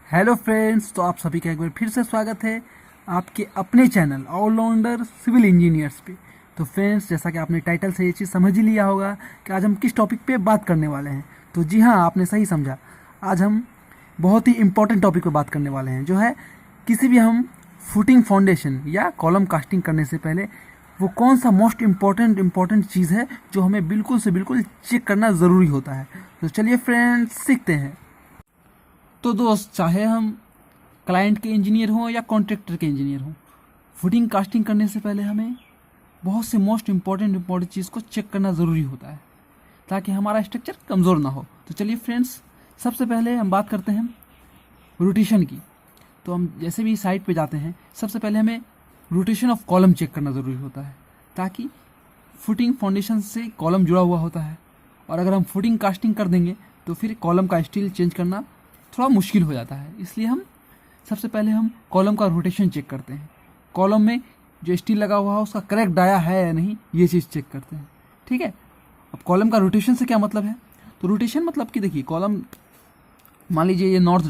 Hello friends, तो आप सभी का एक बार फिर से स्वागत है आपके अपने चैनल ऑलराउंडर सिविल इंजीनियर्स पे। तो फ्रेंड्स, जैसा कि आपने टाइटल से ये चीज़ समझ ही लिया होगा कि आज हम किस टॉपिक पे बात करने वाले हैं। तो जी हाँ, आपने सही समझा। आज हम बहुत ही इम्पोर्टेंट टॉपिक पे बात करने वाले हैं, जो है किसी भी हम फुटिंग फाउंडेशन या कॉलम कास्टिंग करने से पहले वो कौन सा मोस्ट इम्पॉर्टेंट चीज़ है जो हमें बिल्कुल से बिल्कुल चेक करना ज़रूरी होता है। तो चलिए फ्रेंड्स, सीखते हैं। तो दोस्त, चाहे हम क्लाइंट के इंजीनियर हों या कॉन्ट्रैक्टर के इंजीनियर हों, फुटिंग कास्टिंग करने से पहले हमें बहुत से मोस्ट इम्पॉर्टेंट चीज़ को चेक करना ज़रूरी होता है, ताकि हमारा स्ट्रक्चर कमज़ोर ना हो। तो चलिए फ्रेंड्स, सबसे पहले हम बात करते हैं रोटेशन की। तो हम जैसे भी साइट पे जाते हैं, सबसे पहले हमें रोटेशन ऑफ कॉलम चेक करना ज़रूरी होता है, ताकि फुटिंग फाउंडेशन से कॉलम जुड़ा हुआ होता है, और अगर हम फुटिंग कास्टिंग कर देंगे तो फिर कॉलम का स्टील चेंज करना थोड़ा मुश्किल हो जाता है। इसलिए हम सबसे पहले हम कॉलम का रोटेशन चेक करते हैं। कॉलम में जो स्टील लगा हुआ है उसका करेक्ट डाया है या नहीं, ये चीज़ चेक करते हैं। ठीक है। अब कॉलम का रोटेशन से क्या मतलब है? तो रोटेशन मतलब कि देखिए, कॉलम मान लीजिए ये नॉर्थ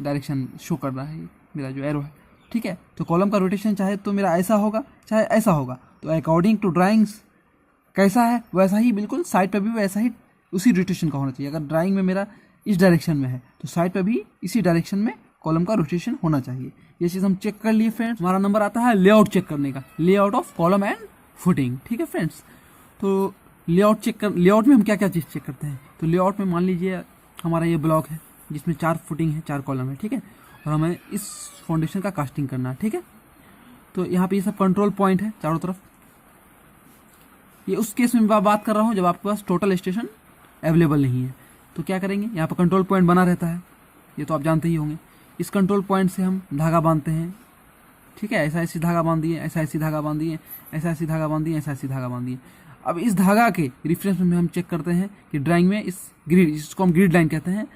डायरेक्शन शो कर रहा है, ये मेरा जो एरो है। ठीक है। तो कॉलम का रोटेशन चाहे तो मेरा ऐसा होगा, चाहे ऐसा होगा। तो अकॉर्डिंग टू ड्राइंग्स कैसा है वैसा ही बिल्कुल साइड पर भी वैसा ही उसी रोटेशन का होना चाहिए। अगर ड्राइंग में मेरा इस डायरेक्शन में है तो साइड पे भी इसी डायरेक्शन में कॉलम का रोटेशन होना चाहिए। ये चीज़ हम चेक कर लिए फ्रेंड्स। हमारा नंबर आता है लेआउट चेक करने का, layout of column and footing. ठीक है फ्रेंड्स। तो लेआउट में हम क्या क्या चीज़ चेक करते हैं? तो लेआउट में मान लीजिए हमारा ये ब्लॉक है जिसमें 4 फुटिंग है, 4 कॉलम है। ठीक है। और हमें इस फाउंडेशन का कास्टिंग करना है। ठीक है। तो यहाँ पे ये सब कंट्रोल पॉइंट है चारों तरफ। ये उस केस में बात कर रहा हूँ जब आपके पास टोटल स्टेशन अवेलेबल नहीं है। तो क्या करेंगे, यहाँ पर कंट्रोल पॉइंट बना रहता है, ये तो आप जानते ही होंगे। इस कंट्रोल पॉइंट से हम धागा बांधते हैं। ठीक है। ऐसा ऐसी धागा बांध दिए, ऐसा ऐसी धागा बांध दिए, ऐसा ऐसी धागा बांध दिए, ऐसा ऐसी धागा बांध दिए। अब इस धागा के रिफरेंस में हम चेक करते हैं कि ड्राइंग में इस ग्रिड, जिसको हम ग्रिड लाइन कहते हैं,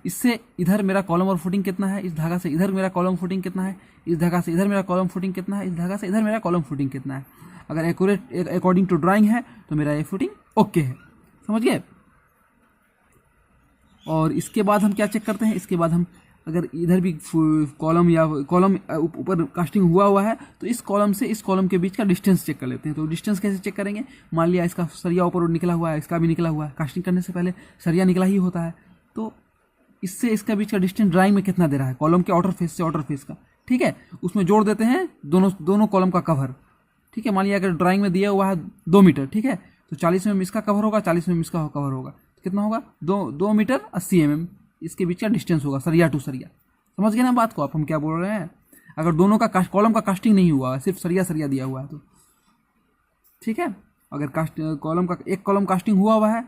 इससे इधर मेरा कॉलम और फुटिंग कितना है, इस धागा से इधर मेरा कॉलम फुटिंग कितना है, इस धागा से इधर मेरा कॉलम फुटिंग कितना है, इस धागा से इधर मेरा कॉलम फुटिंग कितना है। अगर एक्यूरेट अकॉर्डिंग टू ड्राइंग है तो मेरा ये फुटिंग ओके है। समझ गए? और इसके बाद हम क्या चेक करते हैं? इसके बाद हम अगर इधर भी कॉलम या कॉलम ऊपर कास्टिंग हुआ है तो इस कॉलम से इस कॉलम के बीच का डिस्टेंस चेक कर लेते हैं। तो डिस्टेंस कैसे चेक करेंगे? मान लिया इसका सरिया ऊपर निकला हुआ है, इसका भी निकला हुआ है। कास्टिंग करने से पहले सरिया निकला ही होता है, तो इससे इसका बीच का डिस्टेंस ड्राइंग में कितना दे रहा है, कॉलम के आउटर फेस से आउटर फेस का। ठीक है। उसमें जोड़ देते हैं दोनों कॉलम का कवर। ठीक है। मान लिया अगर ड्राइंग में दिया हुआ है 2 मीटर, ठीक है, तो 40 mm इसका कवर होगा, 40 mm इसका कवर होगा। कितना होगा? 2 मीटर 80 mm इसके बीच का डिस्टेंस होगा, सरिया टू सरिया। समझ गए ना बात को आप, हम क्या बोल रहे हैं? अगर दोनों का कॉलम का कास्टिंग नहीं हुआ है, सिर्फ सरिया दिया हुआ है तो ठीक है। अगर कॉलम का एक कॉलम कास्टिंग हुआ है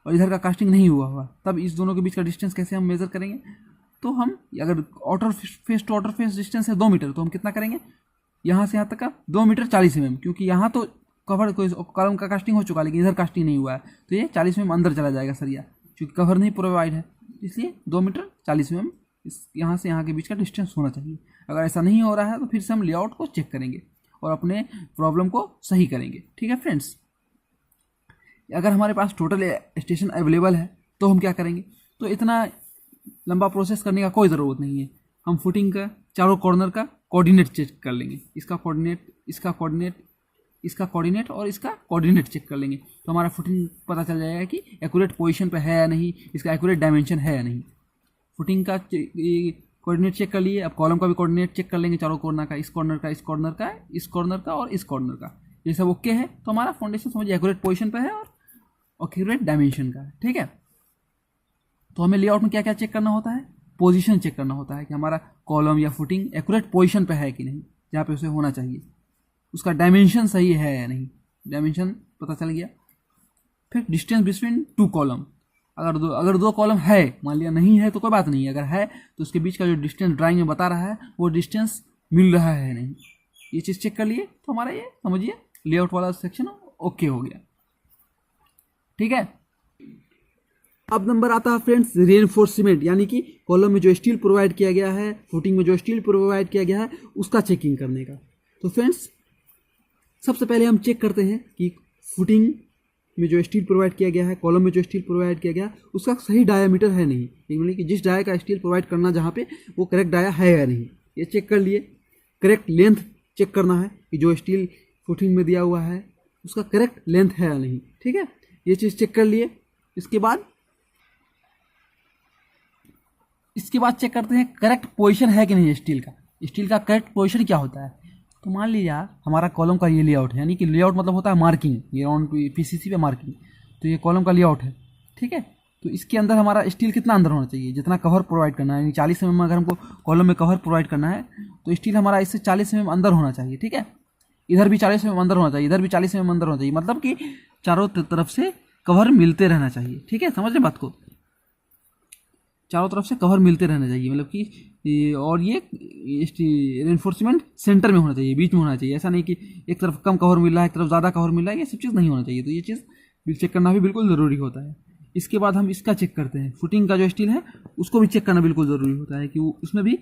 और इधर का कास्टिंग नहीं हुआ, तब इस दोनों के बीच का डिस्टेंस कैसे हम मेजर करेंगे? तो हम अगर outer face to outer face distance है 2 मीटर, तो हम कितना करेंगे? यहाँ से यहाँ तक का 2 मीटर 40 mm, क्योंकि यहाँ तो कवर कोई कॉलम का कास्टिंग हो चुका है लेकिन इधर कास्टिंग नहीं हुआ है, तो ये 40 mm अंदर चला जाएगा सरिया, क्योंकि कवर नहीं प्रोवाइड है। इसलिए 2 मीटर 40 mm इस यहाँ से यहाँ के बीच का डिस्टेंस होना चाहिए। अगर ऐसा नहीं हो रहा है तो फिर से हम लेआउट को चेक करेंगे और अपने प्रॉब्लम को सही करेंगे। ठीक है फ्रेंड्स। अगर हमारे पास टोटल स्टेशन अवेलेबल है तो हम क्या करेंगे? तो इतना लंबा प्रोसेस करने का कोई ज़रूरत नहीं है। हम फुटिंग का चारों कॉर्नर का कोऑर्डिनेट चेक कर लेंगे। इसका कोऑर्डिनेट, इसका कोऑर्डिनेट, इसका कोऑर्डिनेट और इसका कोऑर्डिनेट चेक कर लेंगे, तो हमारा फुटिंग पता चल जाएगा कि एक्यूरेट पोजीशन पे है या नहीं, इसका एक्यूरेट डायमेंशन है या नहीं। फुटिंग का कोऑर्डिनेट चेक कर लिए, अब कॉलम का भी कोऑर्डिनेट चेक कर लेंगे, चारों कॉर्नर का, इस कॉर्नर का, इस कॉर्नर का, इस कॉर्नर का और इस कॉर्नर का। ये सब ओके है तो हमारा फाउंडेशन समझिए एक्यूरेट पोजीशन पे है और एक्यूरेट डायमेंशन का है। ठीक है। तो हमें लेआउट में क्या क्या चेक करना होता है? पोजीशन चेक करना होता है कि हमारा कॉलम या फुटिंग एक्यूरेट पोजीशन पे है कि नहीं, जहाँ पे उसे होना चाहिए। उसका डायमेंशन सही है या नहीं, डायमेंशन पता चल गया। फिर डिस्टेंस बिटवीन 2 कॉलम, अगर दो कॉलम है, मान लिया नहीं है तो कोई बात नहीं, अगर है तो उसके बीच का जो डिस्टेंस ड्राइंग में बता रहा है वो डिस्टेंस मिल रहा है नहीं, ये चीज़ चेक कर लिए तो हमारा ये समझिए लेआउट वाला सेक्शन ओके हो गया। ठीक है। अब नंबर आता है फ्रेंड्स रेनफोर्स सीमेंट, यानी कि कॉलम में जो स्टील प्रोवाइड किया गया है, फुटिंग में जो स्टील प्रोवाइड किया गया है, उसका चेकिंग करने का। तो फ्रेंड्स, सबसे पहले हम चेक करते हैं कि फुटिंग में जो स्टील प्रोवाइड किया गया है, कॉलम में जो स्टील प्रोवाइड किया गया उसका सही डायामीटर है नहीं, मतलब कि जिस डाया का स्टील प्रोवाइड करना जहाँ पे वो करेक्ट डाया है या नहीं, ये चेक कर लिए। करेक्ट लेंथ चेक करना है कि जो स्टील फुटिंग में दिया हुआ है उसका करेक्ट लेंथ है या नहीं, ठीक है, ये चीज़ चेक कर लिए। इसके बाद चेक करते हैं करेक्ट पोजीशन है कि नहीं स्टील का। स्टील का करेक्ट पोजीशन क्या होता है, तो मान लीजिए हमारा कॉलम का ये लेआउट है, यानी कि लेआउट मतलब होता है मार्किंग, ये राउंड पीसीसी पे मार्किंग, तो ये कॉलम का लेआउट है, ठीक है। तो इसके अंदर हमारा स्टील कितना अंदर होना चाहिए, जितना कवर प्रोवाइड करना है, यानी 40 mm अगर हमको कॉलम में कवर प्रोवाइड करना है तो स्टील हमारा इससे 40 mm अंदर होना चाहिए, ठीक है। इधर भी 40 mm अंदर होना चाहिए, इधर भी 40 mm अंदर होना चाहिए, मतलब कि चारों तरफ से कवर मिलते रहना चाहिए, ठीक है, समझ रहे बात को, चारों तरफ से कवर मिलते रहना चाहिए, मतलब कि और ये रेनफोर्समेंट सेंटर में होना चाहिए, बीच में होना चाहिए। ऐसा नहीं कि एक तरफ कम कवर मिल रहा है, एक तरफ ज़्यादा कवर मिल रहा है, ये सब चीज़ नहीं होना चाहिए। तो ये चीज़ चेक करना भी बिल्कुल ज़रूरी होता है। इसके बाद हम इसका चेक करते हैं, फुटिंग का जो स्टील है उसको भी चेक करना बिल्कुल ज़रूरी होता है कि वो उसमें भी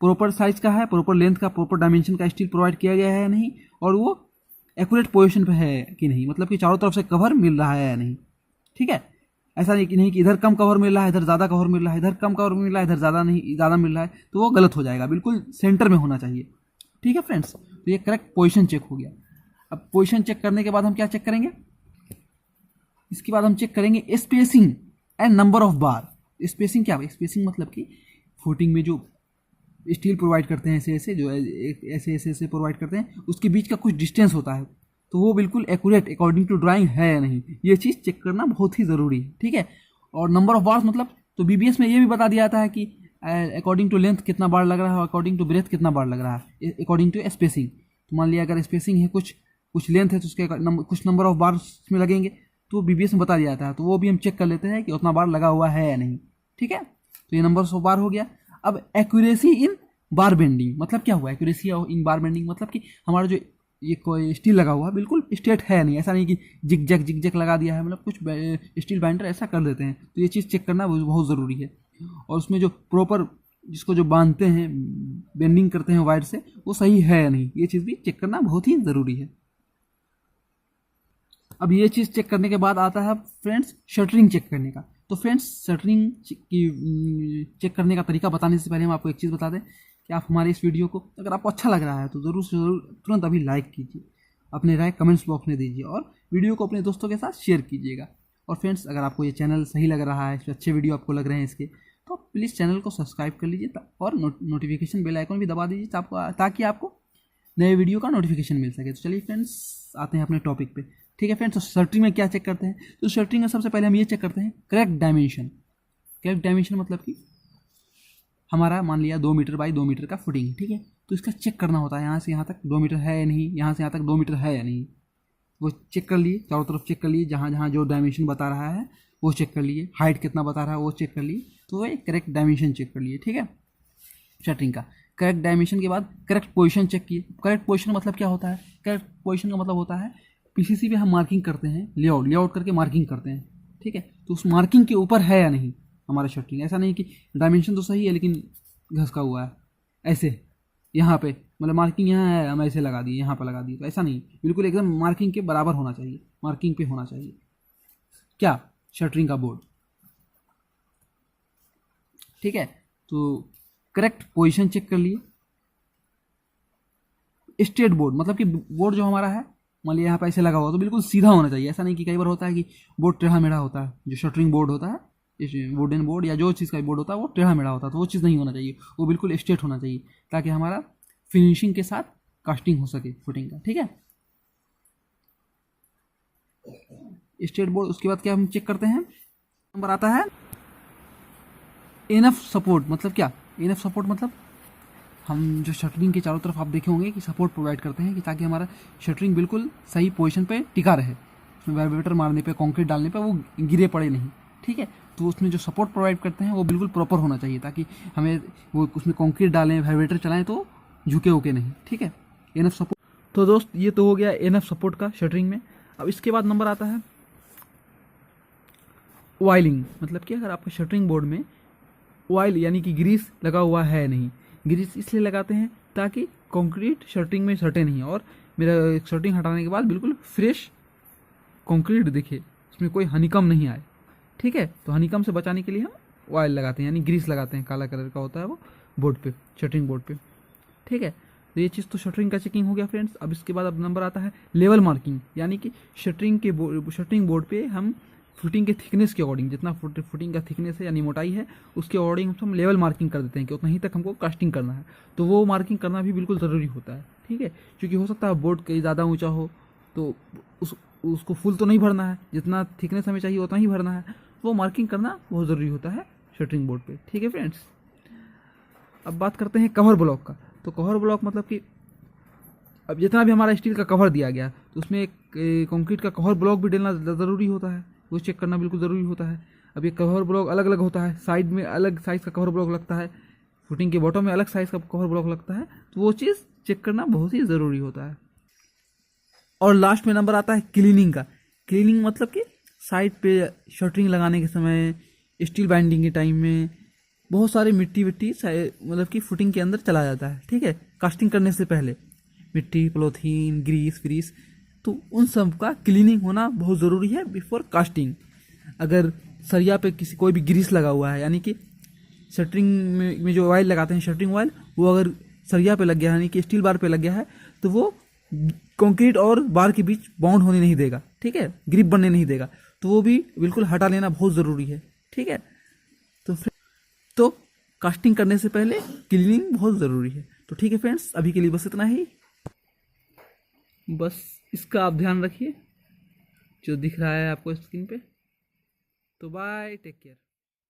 प्रॉपर साइज़ का है, प्रॉपर लेंथ का, प्रॉपर डायमेंशन का स्टील प्रोवाइड किया गया है या नहीं, और वो एक्यूरेट पोजीशन पे है कि नहीं, मतलब कि चारों तरफ से कवर मिल रहा है या नहीं, ठीक है। ऐसा नहीं कि इधर कम कवर मिल रहा है, इधर ज़्यादा कवर मिल रहा है, इधर कम कवर मिल रहा है, इधर ज़्यादा मिल रहा है, तो वो गलत हो जाएगा, बिल्कुल सेंटर में होना चाहिए, ठीक है फ्रेंड्स। तो ये करेक्ट पोजीशन चेक हो गया। अब पोजीशन चेक करने के बाद हम क्या चेक करेंगे, इसके बाद हम चेक करेंगे spacing and number of bar. Spacing क्या है, स्पेसिंग मतलब कि फुटिंग में जो स्टील प्रोवाइड करते हैं ऐसे प्रोवाइड करते हैं, उसके बीच का कुछ डिस्टेंस होता है, तो वो बिल्कुल एक्यूरेट अकॉर्डिंग टू ड्राइंग है या नहीं, ये चीज़ चेक करना बहुत ही ज़रूरी है, ठीक है। और नंबर ऑफ बार्स मतलब तो बीबीएस में ये भी बता दिया था है कि अकॉर्डिंग टू लेंथ कितना बार लग रहा है और अकॉर्डिंग टू ब्रेथ कितना बार लग रहा है, अकॉर्डिंग टू स्पेसिंग। तो मान लिया अगर स्पेसिंग है कुछ लेंथ है तो उसके कुछ नंबर ऑफ बार्स में लगेंगे, तो बीबीएस में बता दिया जाता है, तो वो भी हम चेक कर लेते हैं कि उतना बार लगा हुआ है या नहीं, ठीक है। तो ये नंबर ऑफ बार हो गया। अब एक्यूरेसी इन बार बेंडिंग मतलब क्या हुआ, एक्यूरेसी इन बार बेंडिंग मतलब कि हमारा जो ये कोई स्टील लगा हुआ है बिल्कुल स्ट्रेट है नहीं, ऐसा नहीं कि जिग जैक लगा दिया है, मतलब कुछ स्टील बाइंडर ऐसा कर देते हैं, तो ये चीज़ चेक करना बहुत ज़रूरी है। और उसमें जो प्रॉपर जिसको जो बांधते हैं, बेंडिंग करते हैं वायर से, वो सही है या नहीं, ये चीज़ भी चेक करना बहुत ही ज़रूरी है। अब ये चीज़ चेक करने के बाद आता है फ्रेंड्स शटरिंग चेक करने का। तो फ्रेंड्स शटरिंग की चेक करने का तरीका बताने से पहले हम आपको एक चीज़ बता दें कि आप हमारे इस वीडियो को अगर आपको अच्छा लग रहा है तो ज़रूर से ज़रूर तुरंत अभी लाइक कीजिए, अपने राय कमेंट्स बॉक्स में दीजिए और वीडियो को अपने दोस्तों के साथ शेयर कीजिएगा। और फ्रेंड्स अगर आपको ये चैनल सही लग रहा है, इसमें अच्छे वीडियो आपको लग रहे हैं इसके, तो प्लीज़ चैनल को सब्सक्राइब कर लीजिए और नोटिफिकेशन बेल आइकन भी दबा दीजिए ताकि आपको नए वीडियो का नोटिफिकेशन मिल सके। तो चलिए फ्रेंड्स आते हैं अपने टॉपिक पे, ठीक है फ्रेंड्स। तो शटरिंग में क्या चेक करते हैं, तो शटरिंग में सबसे पहले हम ये चेक करते हैं करेक्ट डायमेंशन। करेक्ट डायमेंशन मतलब कि हमारा मान लिया 2 मीटर बाई 2 मीटर का फुटिंग, ठीक है, तो इसका चेक करना होता है यहाँ से यहाँ तक 2 मीटर है या नहीं, यहाँ से यहाँ तक 2 मीटर है या नहीं, वो चेक कर लिए, चारों तरफ चेक कर लिए, जहाँ जहाँ जो डायमेंशन बता रहा है वो चेक कर लिए, हाइट कितना बता रहा है वो चेक कर लिए, तो वो करेक्ट डायमेंशन चेक कर लिए, ठीक है। शटरिंग का करेक्ट डायमेंशन के बाद करेक्ट पोजीशन चेक किए। करेक्ट पोजीशन मतलब क्या होता है, करेक्ट पोजीशन का मतलब होता है पीसीसी पे हम मार्किंग करते हैं, लेआउट करके मार्किंग करते हैं, ठीक है, तो उस मार्किंग के ऊपर है या नहीं हमारा शटरिंग। ऐसा नहीं कि डायमेंशन तो सही है लेकिन घसका हुआ है, ऐसे यहाँ पे मतलब मार्किंग यहाँ है हम ऐसे लगा दिए, यहाँ पर लगा दिए, तो ऐसा नहीं, बिल्कुल एकदम मार्किंग के बराबर होना चाहिए, मार्किंग पे होना चाहिए क्या, शटरिंग का बोर्ड, ठीक है। तो करेक्ट पोजीशन चेक कर लिए। स्ट्रेट बोर्ड मतलब कि बोर्ड जो हमारा है मान लिया यहाँ पर ऐसे लगा हुआ तो बिल्कुल सीधा होना चाहिए, ऐसा नहीं कि कई बार होता है कि बोर्ड टेढ़ा मेढ़ा होता है, जो शटरिंग बोर्ड होता है, वुडन बोर्ड या जो चीज़ का बोर्ड होता है वो टेढ़ा मेढ़ा होता है, तो वो चीज़ नहीं होना चाहिए, वो बिल्कुल स्ट्रेट होना चाहिए ताकि हमारा फिनिशिंग के साथ कास्टिंग हो सके फुटिंग का, ठीक है। Straight board. उसके बाद क्या हम चेक करते हैं, नंबर आता है इनफ सपोर्ट। मतलब क्या, इनफ सपोर्ट मतलब हम जो शटरिंग के चारों तरफ आप देखे होंगे कि सपोर्ट प्रोवाइड करते हैं कि ताकि हमारा शटरिंग बिल्कुल सही पोजीशन पे टिका रहे, उसमें वाइब्रेटर मारने पे, कंक्रीट डालने पे वो गिरे पड़े नहीं, ठीक है। तो उसमें जो सपोर्ट प्रोवाइड करते हैं वो बिल्कुल प्रॉपर होना चाहिए ताकि हमें वो उसमें कंक्रीट डालें, वाइब्रेटर चलाएं तो झुके उके नहीं, ठीक है। NF support. तो दोस्त ये तो हो गया एनएफ सपोर्ट का शटरिंग में। अब इसके बाद नंबर आता है ऑयलिंग। मतलब कि अगर आपके शटरिंग बोर्ड में ऑयल यानी कि ग्रीस लगा हुआ है नहीं, ग्रीस इसलिए लगाते हैं ताकि कंक्रीट शटरिंग में सटे नहीं और मेरा शटरिंग हटाने के बाद बिल्कुल फ्रेश कंक्रीट दिखे, उसमें कोई हनीकम नहीं आए, ठीक है। तो हनीकम से बचाने के लिए हम ऑयल लगाते हैं, यानी ग्रीस लगाते हैं, काला कलर का होता है वो बोर्ड पे, शटरिंग बोर्ड पे, ठीक है। तो ये चीज़ तो शटरिंग का चेकिंग हो गया फ्रेंड्स। अब इसके बाद अब नंबर आता है लेवल मार्किंग, यानी कि शटरिंग बोर्ड पे हम फुटिंग के थिकनेस के अकॉर्डिंग, जितना फुटिंग का थिकनेस है यानी मोटाई है, उसके अकॉर्डिंग हम लेवल मार्किंग कर देते हैं कि उतना ही तक हमको कास्टिंग करना है। तो वो मार्किंग करना भी बिल्कुल ज़रूरी होता है, ठीक है, क्योंकि हो सकता है बोर्ड कहीं ज़्यादा ऊंचा हो तो उसको फुल तो नहीं भरना है, जितना थिकनेस हमें चाहिए उतना ही भरना है। वो मार्किंग करना बहुत ज़रूरी होता है शटरिंग बोर्ड पे, ठीक है फ्रेंड्स। अब बात करते हैं कवर ब्लॉक का। तो कवर ब्लॉक मतलब कि अब जितना भी हमारा स्टील का कवर दिया गया तो उसमें एक कंक्रीट का कवर ब्लॉक भी डालना ज़रूरी होता है, वो चेक करना बिल्कुल ज़रूरी होता है। अब ये कवर ब्लॉक अलग अलग होता है, साइड में अलग साइज़ का कवर ब्लॉक लगता है, फुटिंग के बॉटम में अलग साइज़ का कवर ब्लॉक लगता है, तो वो चीज़ चेक करना बहुत ही ज़रूरी होता है। और लास्ट में नंबर आता है क्लीनिंग का। क्लीनिंग मतलब कि साइड पे शटरिंग लगाने के समय, स्टील बाइंडिंग के टाइम में बहुत सारे मिट्टी मतलब कि फुटिंग के अंदर चला जाता है, ठीक है, कास्टिंग करने से पहले मिट्टी, पॉलीथीन, ग्रीस, तो उन सब का क्लीनिंग होना बहुत ज़रूरी है बिफोर कास्टिंग। अगर सरिया पे कोई भी ग्रीस लगा हुआ है, यानी कि शटरिंग में जो ऑयल लगाते हैं शटरिंग ऑयल, वो अगर सरिया पे लग गया है, यानी कि स्टील बार पे लग गया है, तो वो कंक्रीट और बार के बीच बाउंड होने नहीं देगा, ठीक है, ग्रिप बनने नहीं देगा, तो वो भी बिल्कुल हटा लेना बहुत ज़रूरी है, ठीक है। तो कास्टिंग करने से पहले क्लीनिंग बहुत ज़रूरी है। तो ठीक है फ्रेंड्स, अभी के लिए बस इतना ही, बस इसका आप ध्यान रखिए जो दिख रहा है आपको स्क्रीन पे। तो बाय, टेक केयर।